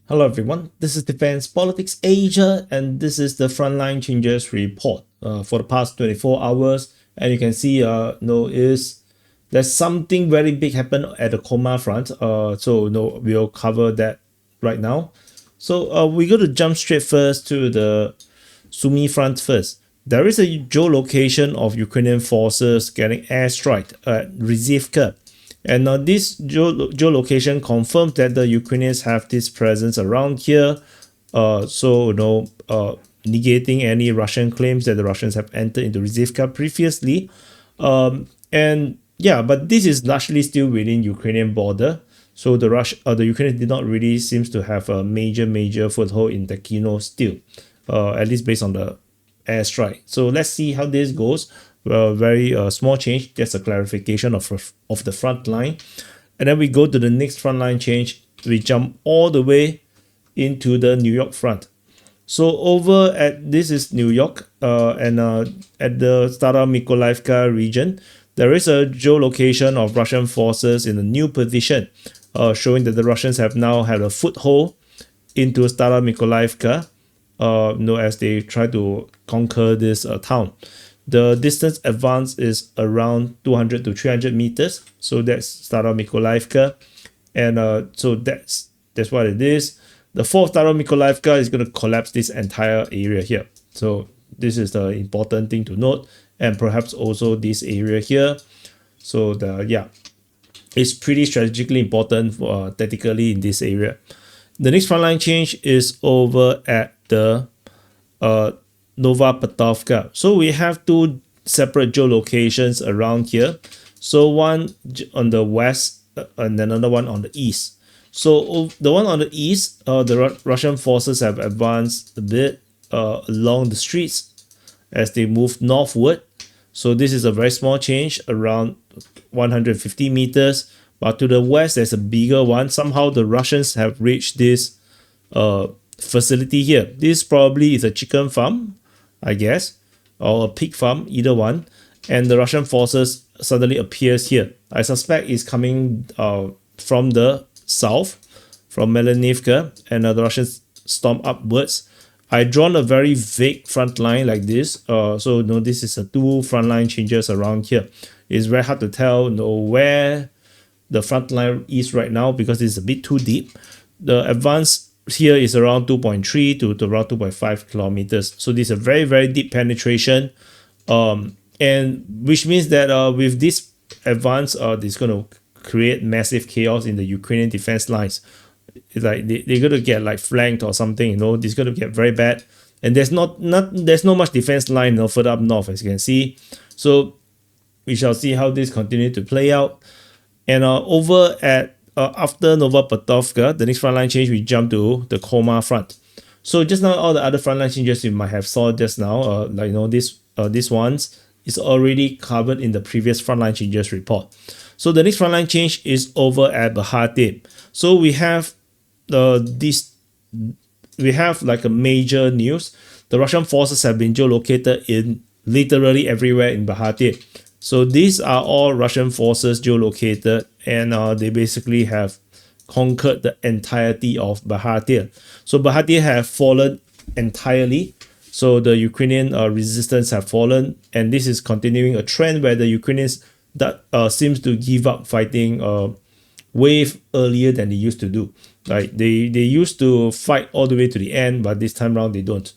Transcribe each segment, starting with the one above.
Hello everyone, this is Defense Politics Asia and this is the Frontline Changes report for the past 24 hours. And you can see there's something very big happen at the Komar front. We'll cover that right now. We're going to jump straight first to the Sumy front first. There is a geolocation of Ukrainian forces getting airstrike at Rizivka. And this geolocation confirms that the Ukrainians have this presence around here. Negating any Russian claims that the Russians have entered into Rizivka previously. But this is largely still within Ukrainian border. So the Ukrainians did not really seems to have a major foothold in the Kino still, at least based on the airstrike. So let's see how this goes. Very small change, just a clarification of the front line. And then we go to the next front line change. We jump all the way into the New York front. So over at this is New York, and at the Stara Mykolaiivka region, there is a geolocation of Russian forces in a new position, showing that the Russians have now had a foothold into Stara Mykolaiivka, as they try to conquer this town. The distance advance is around 200 to 300 meters. So that's Stara Mykolaiivka. And so that's what it is. The fourth Stara Mykolaiivka is going to collapse this entire area here. So this is the important thing to note. And perhaps also this area here. So it's pretty strategically important for tactically in this area. The next frontline change is over at the Novopetovka. So we have two separate geolocations around here. So one on the west and another one on the east. So the one on the east, the Russian forces have advanced a bit along the streets as they move northward. So this is a very small change, around 150 meters. But to the west, there's a bigger one. Somehow the Russians have reached this facility here. This probably is a chicken farm, I guess, or a pig farm, either one. And the Russian forces suddenly appears here. I suspect it's coming from the south, from Melanivka, and the Russians storm upwards. I drawn a very vague front line like this. This is a two front line changes around here. It's very hard to tell where the front line is right now because it's a bit too deep. The advance here is around 2.3 to around 2.5 kilometers. So this is a very deep penetration, and which means that with this advance, it's going to create massive chaos in the Ukrainian defense lines. It's like they're going to get like flanked or something. This is going to get very bad, and there's not much defense line further up north, as you can see. So we shall see how this continues to play out. And over at after Novopetovka, the next frontline change, we jump to the Komar front. So just now, all the other frontline changes you might have saw just now, this ones is already covered in the previous frontline changes report. So the next frontline change is over at Bahatyr. So we have like a major news. The Russian forces have been geolocated in literally everywhere in Bahatyr. So these are all Russian forces geolocated, and they basically have conquered the entirety of Bahatyr. So Bahatyr have fallen entirely. So the Ukrainian resistance have fallen, and this is continuing a trend where the Ukrainians seems to give up fighting way earlier than they used to do. Like they used to fight all the way to the end, but this time around they don't.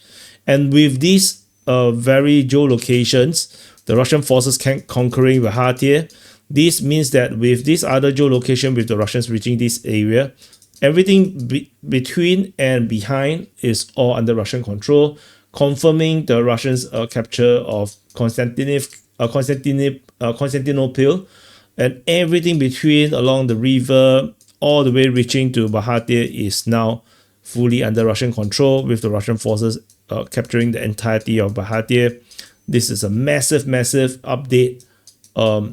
And with these very geolocations, the Russian forces conquering Bahatyr. This means that with this other geolocation, with the Russians reaching this area, everything between and behind is all under Russian control, confirming the Russians' capture of Constantinople, and everything between along the river all the way reaching to Bahatyr is now fully under Russian control, with the Russian forces capturing the entirety of Bahatyr. This is a massive update. Over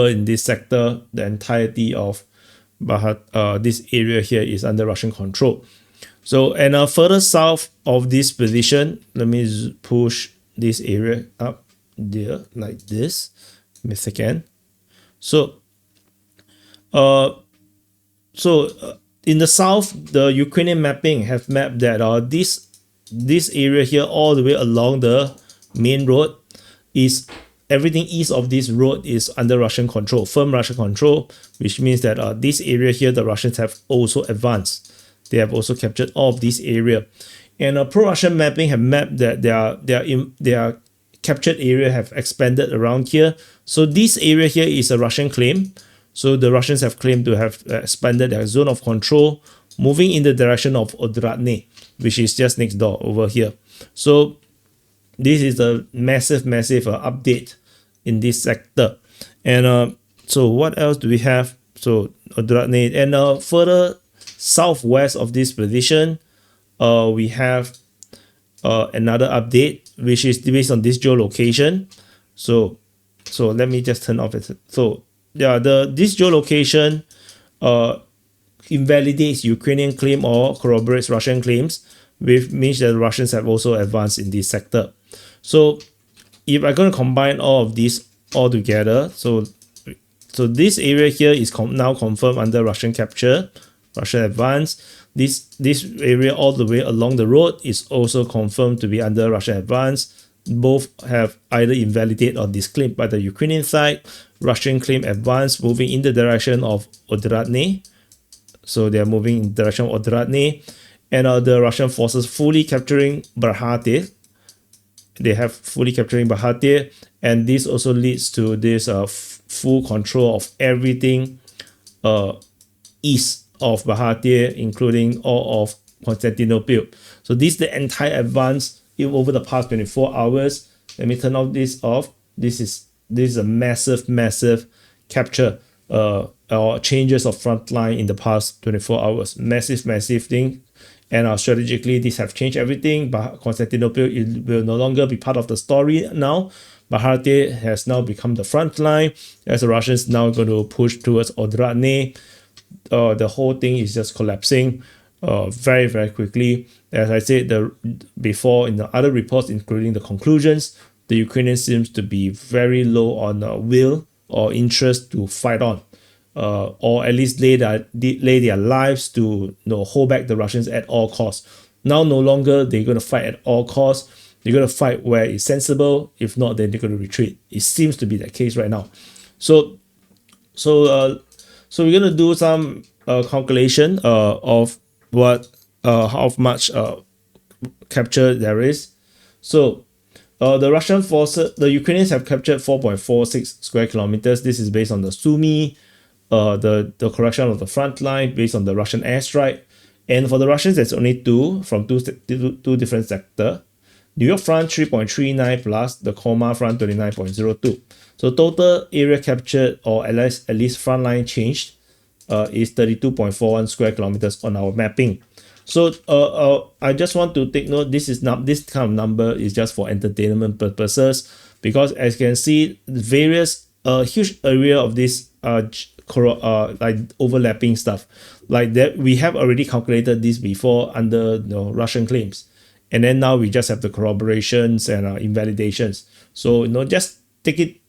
in this sector, the entirety of this area here is under Russian control. So, and further south of this position, let me push this area up there like this. Give me a second. So in the south, the Ukrainian mapping have mapped that this area here all the way along the main road is everything east of this road is under Russian control, firm Russian control, which means that this area here, the Russians have also advanced. They have also captured all of this area. And pro-Russian mapping have mapped that their captured area have expanded around here. So this area here is a Russian claim. So the Russians have claimed to have expanded their zone of control, moving in the direction of Odradny, which is just next door over here. So this is a massive update in this sector. And so what else do we have? So Odradny, and further southwest of this position, we have another update, which is based on this geolocation. So let me just turn off it. So yeah, this geolocation invalidates Ukrainian claim or corroborates Russian claims, which means that the Russians have also advanced in this sector. So if I'm going to combine all of these all together, so this area here is now confirmed under Russian capture, Russian advance. This area all the way along the road is also confirmed to be under Russian advance. Both have either invalidated or disclaimed by the Ukrainian side. Russian claim advance moving in the direction of Odradny. So they are moving in the direction of Odradny. And the Russian forces fully capturing Bahatyr. They have fully capturing Bahatyr. And this also leads to this full control of everything east of Bahatyr, including all of Constantinople. So this is the entire advance over the past 24 hours. Let me turn off this off. This is a massive capture or changes of Frontline in the past 24 hours. Massive thing. And strategically, these have changed everything. But Constantinople will no longer be part of the story now. Bahatyr has now become the front line, as the Russians now going to push towards Odradny. The whole thing is just collapsing very quickly. As I said before in the other reports, including the conclusions, the Ukrainians seems to be very low on will or interest to fight on, or at least lay their lives to hold back the Russians at all costs. Now no longer they're going to fight at all costs. They're going to fight where it's sensible. If not, then they're going to retreat. It seems to be the case right now. So we're going to do some calculation of how much capture there is. So the Russian forces, the Ukrainians have captured 4.46 square kilometers. This is based on the Sumy, the correction of the front line based on the Russian airstrike. And for the Russians, there's only two from two different sectors. Niu-York front 3.39 plus the Komar front 29.02. So total area captured, or at least front line changed, is 32.41 square kilometers on our mapping. So I just want to take note, this kind of number is just for entertainment purposes, because as you can see, various huge area of this like overlapping stuff like that. We have already calculated this before under Russian claims, and then now we just have the corroborations and invalidations. So just take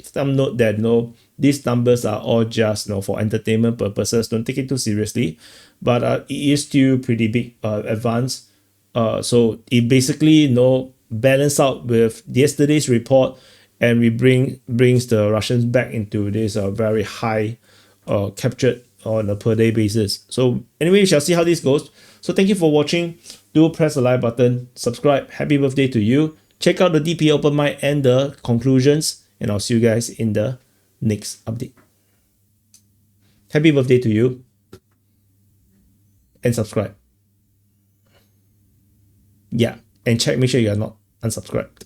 some note that these numbers are all just for entertainment purposes. Don't take it too seriously, but it is still pretty big advance. So it basically balance out with yesterday's report, and we brings the Russians back into this very high captured on a per day basis. So anyway, we shall see how this goes. So thank you for watching. Do press the like button, subscribe. Happy birthday to you. Check out the DP open mic and the conclusions, and I'll see you guys in the next update. Happy birthday to you, and subscribe. Yeah, and make sure you are not unsubscribed.